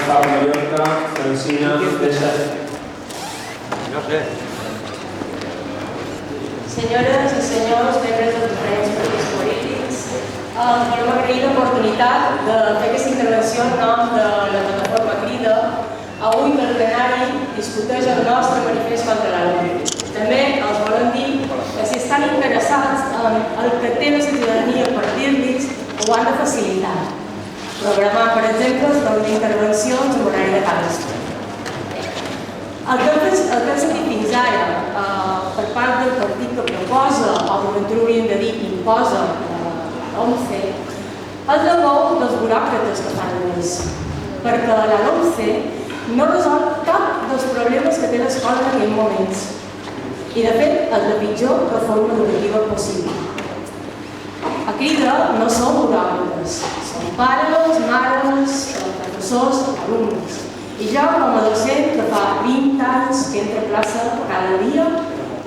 Pau Mallorca, Francina, César. No sé. Senyores i senyors, membres dels diferents partits polítics, volem agrair l'oportunitat de fer aquesta intervenció en nom de la plataforma Crida, avui que el plenari discuteix el nostre manifest contra la LOMCE. També els volem dir que si estan interessats en el que té la ciutadania per dir-los, ho han de facilitar. Programar, per exemple, el torn d'intervencions en horari de cadascú. El que hem sentit fins ara per part del partit que proposa, o que eventualment hauríem de dir imposa la LOMCE, és la veu dels buròcrates que fan més. Perquè la LOMCE no resol cap dels problemes que té l'escola en aquests moments. I, de fet, és la pitjor reforma educativa possible. A Crida no som buròcrates, som pares, mares, professors, alumnes. I jo, com a docent, que fa 20 anys que entra a classe cada dia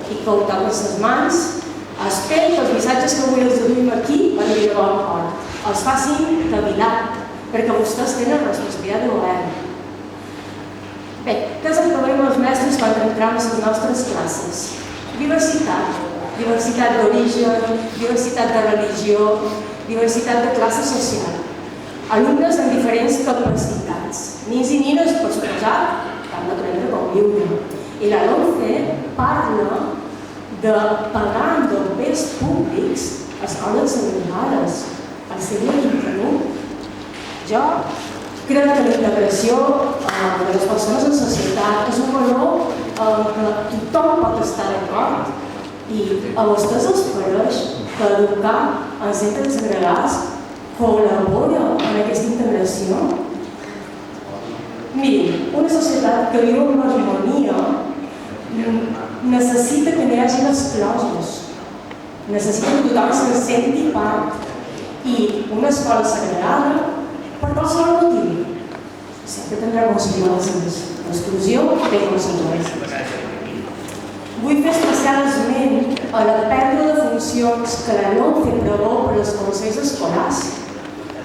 i que ho toco en les mans, espero que els missatges que avui els duim aquí arribin a bon port. Els facin cavilar, perquè vostès tenen responsabilitat de govern. Bé, què és el que veiem els mestres quan entrem a les nostres classes? Diversitat. Diversitat d'origen, diversitat de religió, diversitat de classe social. Alumnes amb diferents capacitats. Nins i nines, per suposat, que han d'aprendre com viure. I la LOMCE parla de pagar amb els béns públics escoles segregades al segle XXI. Jo crec que la integració de les persones en societat és un valor que tothom pot estar d'acord. I a vostès els pareix que educar en centres segregats col·labora en aquesta integració? Mirin, una societat que viu en harmonia necessita que no hi hagi exclosos, necessita que tothom se'n senti part. I una escola segregada, per qualsevol motiu, sempre tindrà conseqüències. L'exclusió té conseqüències. Vull fer especial esment a la pèrdua de funcions que la LOMCE preveu per als consells escolars,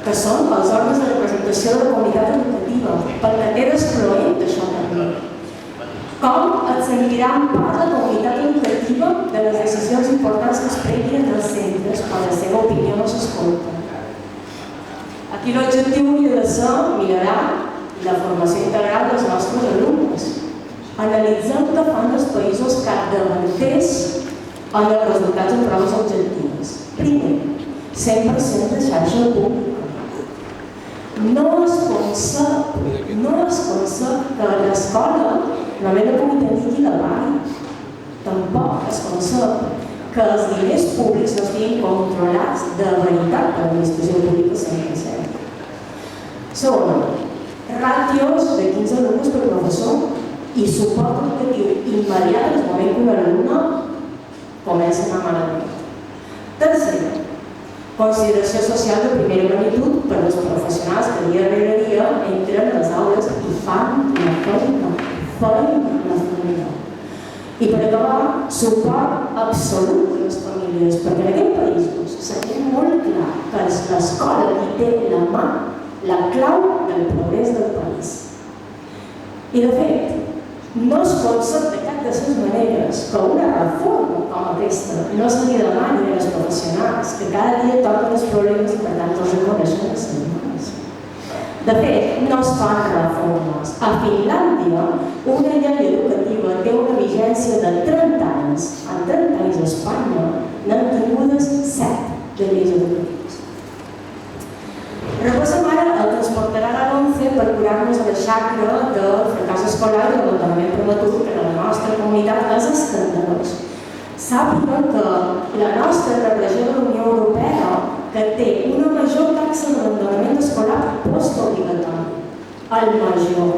que són els òrgans de representació de la comunitat educativa, perquè té d'excloent això també. Com et sentiran part de la comunitat educativa de les decisions importants que es prenguin dels centres quan la seva opinió no s'escolta? Aquí l'objectiu hauria de ser millorar la formació integral dels nostres alumnes, analitzant què fan els països capdavanters en els resultats en proves objectives. Primer, 100% de xarxa pública. No es concep que l'escola només no pugui tenir qui la pagui. Tampoc es concep que els diners públics no estiguin controlats de veritat per l'administració pública 100%. Segon, ràtios de 15 alumnes per professor i suport educatiu immediat en el moment que un alumne comença a anar malament. Tercer, consideració social de primera magnitud per als professionals que dia rere dia entren a les aules i fan la feina. I per acabar, suport absolut a les famílies, perquè en aquest país seria molt clar que l'escola hi té la mà, la clau del progrés del país. I de fet, no es concep de cap de les maneres que una reforma com aquesta no se li demani als professionals que cada dia toquen els problemes i per tant els reconeixen les setmanes. De fet, no es fan reformes. A Finlàndia, una llei educativa té una vigència de 30 anys. En 30 anys a Espanya n'han tingudes 7 de lleis educatives. Repassem ara el que ens portarà la LOMCE per curar-nos de la xacra del fracàs escolar i de l'abandonament prematur que en la nostra comunitat és escandalós. Sàpiguen que la nostra regió de la Unió Europea que té una major taxa d'abandonament escolar postobligatori, el major.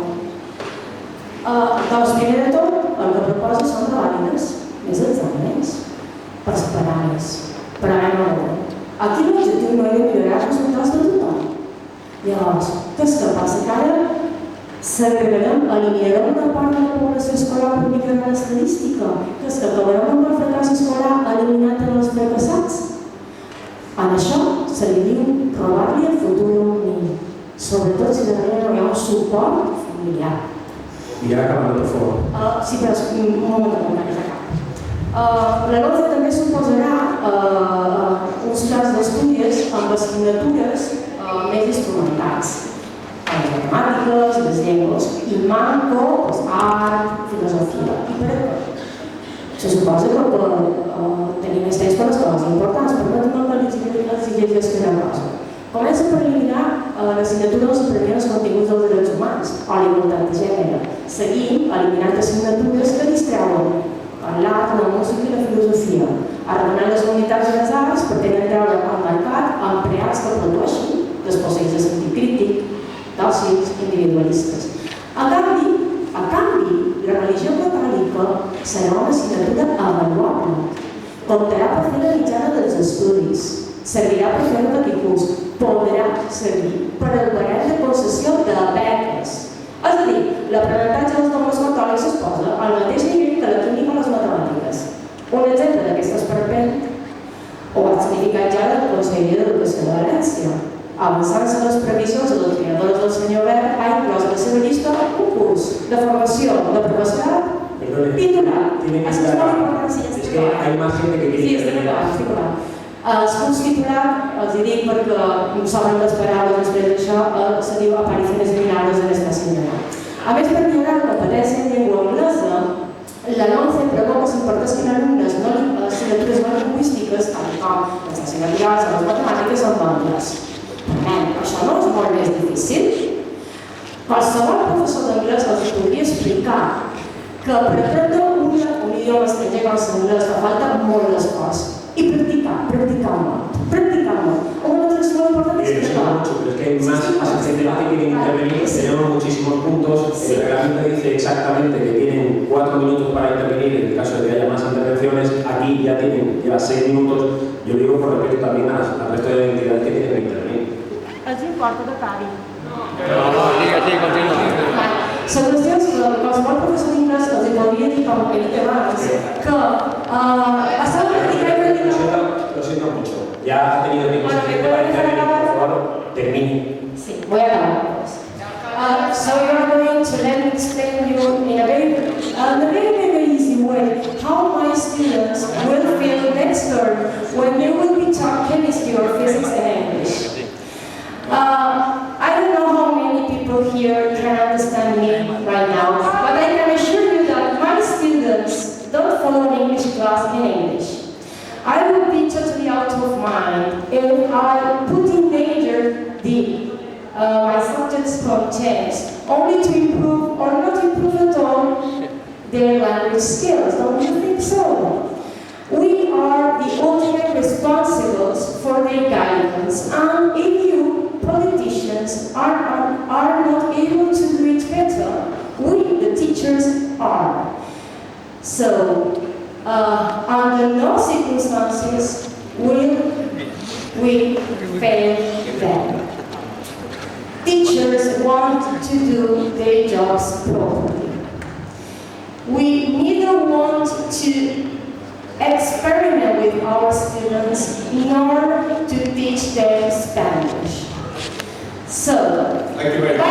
Doncs, primer de tot, el que proposa són de vàlides, més exàmens, per esperar més, per anar a l'hora. Aquí l'objectiu no era millorar els resultats de tothom. Llavors, què és que passa? Que ara segregarem, eliminarem una part de la població escolar per millorar l'estadística? Què és que acabarem amb el fracàs escolar eliminat en els fracassats? En això se li diu robar-li el futur a un nen, sobretot si darrere no hi ha un suport familiar. I ja acabant, per favor. Sí, però un moment de comentaris acá. La LOMCE també suposarà uns plans d'estudis amb assignatures més instrumentals. Les matemàtiques, les llengües, i manco, art, filosofia i per què. Se suposa que per tenir més temps per les coses importants, permetem que els llegeixi una cosa. Comença per eliminar l'assignatura on s'aprenien els continguts dels drets humans o la igualtat de gènere, seguint eliminant assignatures que distreuen l'art, la música i la filosofia, arreglant les unitats de les arts per tenir treure al mercat empleats que produeixin desposeïts de sentit crític, dòcils, individualistes. A canvi, la religió catòlica serà una assignatura avaluable. Comptarà per fer la mitjana dels estudis, servirà per fer un curs, podrà servir per al barem de concessió de beques. És a dir, l'aprenentatge dels dogmes catòlics es posa al mateix nivell que la química o les matemàtiques. Un exemple d'aquest esperpent ho ha significat ja la Conselleria d'Educació de València. Avançant-se les previsions adoctrinadores del senyor Wert, ha inclòs a la seva llista un curs de formació de professorat titulat. Es que hay más gente que quiere intervenir. Els punts titulat, els dic perquè s'obren les paraules després d'això, se diu apariciones mirades en esta senyora. A més, per millorar la competència en llengua anglesa, la LOMCE preveu que s'imparteixin alumnes assignatures no lingüístiques, tal com les ciències naturals o les matemàtiques en anglès. Això no és molt més difícil. Qualsevol professor d'anglès els podria explicar que per aprendre un idioma estranger com l'anglès fa falta molt d'esforç. Y practicar molt. Una de las cosas importantes es que pero es que hay más asistentes que quieren intervenir, tenemos muchísimos puntos, el reglamento dice exactamente que tienen 4 minutos para intervenir en el caso de que haya más intervenciones, aquí ya lleva 6 minutos, yo digo por respeto también al resto de entidades que tienen que intervenir. ¿Els importa de Cari? No, sí, continua. La qüestió és que qualsevol professor d'inglès els podria dir, com he dit abans, que estava practicant Lo siento mucho. Ya ha tenido tiempo suficiente para intervenir, por favor, termine. Sí, voy a acabar. So you are going to let me explain you in a very easy way how my students will feel next term when they will be taught chemistry or physics and English. I don't know how many people here can understand me right now, but I can assure you that my students don't follow an English class in English. I would be totally out of mind if I put in danger my subject's contents only to improve or not improve at all their language skills. Don't you think so? We are the ultimate responsibles for their guidance, and if you, politicians, are not able to do it better, we, the teachers, are. So, under no circumstances will we fail them. Teachers want to do their jobs properly. We neither want to experiment with our students nor to teach them Spanish. So, thank you very much.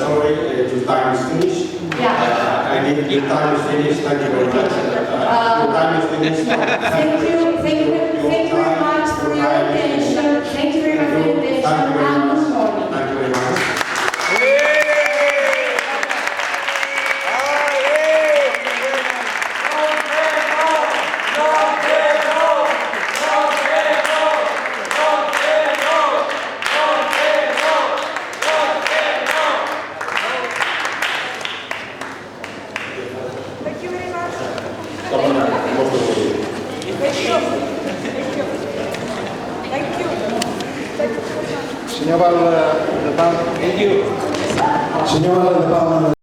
Sorry, your time is finished. Yeah. Your time is finished. Thank you very much. Your time is finished. Thank you very much for your attention. Thank you very much for your attention. And good morning. Thank you very much. Senyor Val de Palma. Thank you. Senyor Val de Palma.